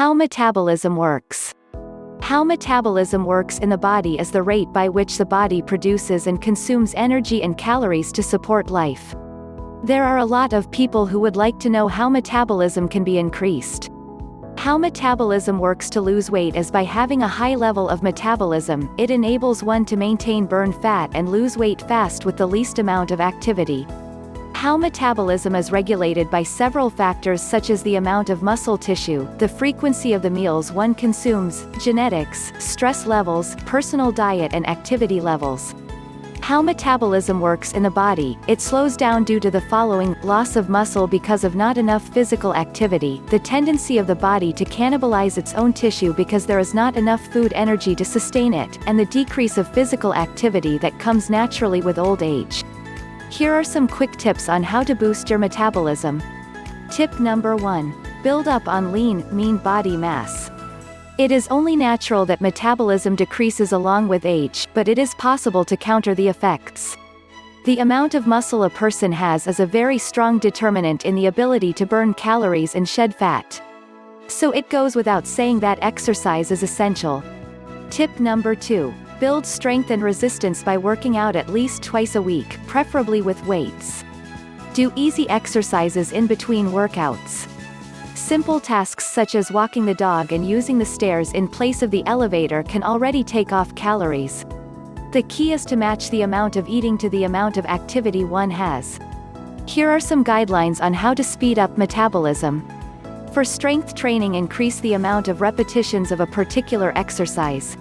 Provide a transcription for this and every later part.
How metabolism works. How metabolism works in the body is the rate by which the body produces and consumes energy and calories to support life. There are a lot of people who would like to know how metabolism can be increased. How metabolism works to lose weight is by having a high level of metabolism. It enables one to maintain burn fat and lose weight fast with the least amount of activity. How metabolism is regulated by several factors such as the amount of muscle tissue, the frequency of the meals one consumes, genetics, stress levels, personal diet and activity levels. How metabolism works in the body: it slows down due to the following: loss of muscle because of not enough physical activity, the tendency of the body to cannibalize its own tissue because there is not enough food energy to sustain it, and the decrease of physical activity that comes naturally with old age. Here are some quick tips on how to boost your metabolism. Tip number 1. Build up on lean, mean body mass. It is only natural that metabolism decreases along with age, but it is possible to counter the effects. The amount of muscle a person has is a very strong determinant in the ability to burn calories and shed fat. So it goes without saying that exercise is essential. Tip number 2. Build strength and resistance by working out at least twice a week, preferably with weights. Do easy exercises in between workouts. Simple tasks such as walking the dog and using the stairs in place of the elevator can already take off calories. The key is to match the amount of eating to the amount of activity one has. Here are some guidelines on how to speed up metabolism. For strength training, increase the amount of repetitions of a particular exercise.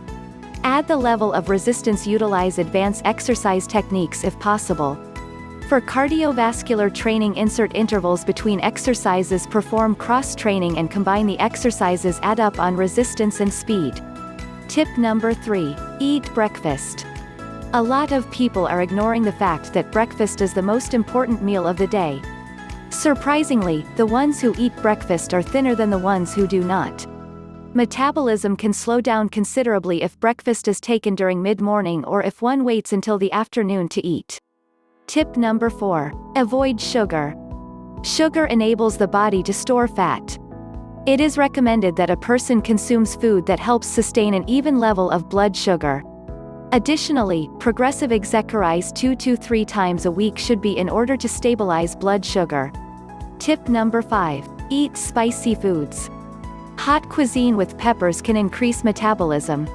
Add the level of resistance. Utilize advanced exercise techniques if possible. For cardiovascular training, insert intervals between exercises. Perform cross-training and combine the exercises. Add up on resistance and speed. Tip number 3. Eat breakfast. A lot of people are ignoring the fact that breakfast is the most important meal of the day. Surprisingly, the ones who eat breakfast are thinner than the ones who do not. Metabolism can slow down considerably if breakfast is taken during mid-morning or if one waits until the afternoon to eat. Tip number 4. Avoid sugar. Sugar enables the body to store fat. It is recommended that a person consumes food that helps sustain an even level of blood sugar. Additionally, progressive exercise 2 to 3 times a week should be in order to stabilize blood sugar. Tip number 5. Eat spicy foods. Hot cuisine with peppers can increase metabolism.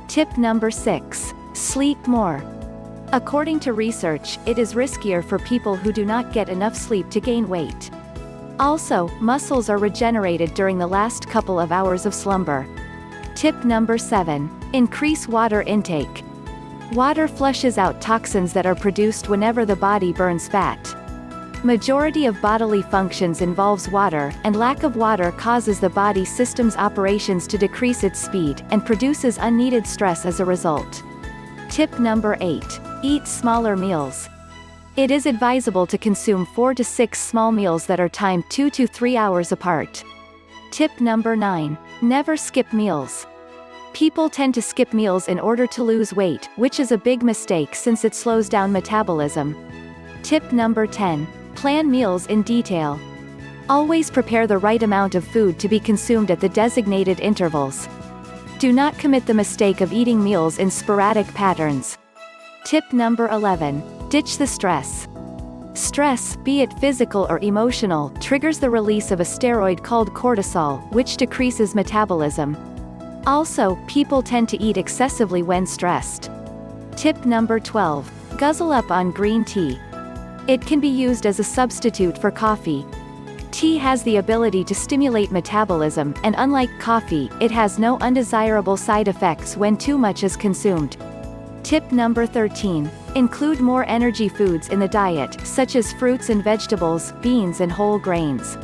Tip number 6. Sleep more. According to research, it is riskier for people who do not get enough sleep to gain weight. Also, muscles are regenerated during the last couple of hours of slumber. Tip number 7. Increase water intake. Water flushes out toxins that are produced whenever the body burns fat. Majority of bodily functions involves water, and lack of water causes the body system's operations to decrease its speed, and produces unneeded stress as a result. Tip number 8. Eat smaller meals. It is advisable to consume 4 to 6 small meals that are timed 2 to 3 hours apart. Tip number 9. Never skip meals. People tend to skip meals in order to lose weight, which is a big mistake since it slows down metabolism. Tip number 10. Plan meals in detail. Always prepare the right amount of food to be consumed at the designated intervals. Do not commit the mistake of eating meals in sporadic patterns. Tip number 11. Ditch the stress. Stress, be it physical or emotional, triggers the release of a steroid called cortisol, which decreases metabolism. Also, people tend to eat excessively when stressed. Tip number 12. Guzzle up on green tea. It can be used as a substitute for coffee. Tea has the ability to stimulate metabolism, and unlike coffee, it has no undesirable side effects when too much is consumed. Tip number 13. Include more energy foods in the diet, such as fruits and vegetables, beans and whole grains.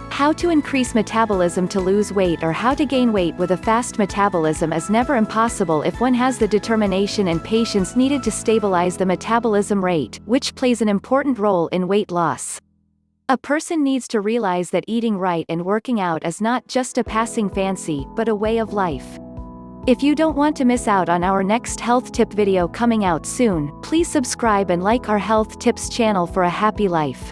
How to increase metabolism to lose weight or how to gain weight with a fast metabolism is never impossible if one has the determination and patience needed to stabilize the metabolism rate, which plays an important role in weight loss. A person needs to realize that eating right and working out is not just a passing fancy, but a way of life. If you don't want to miss out on our next health tip video coming out soon, please subscribe and like our health tips channel for a happy life.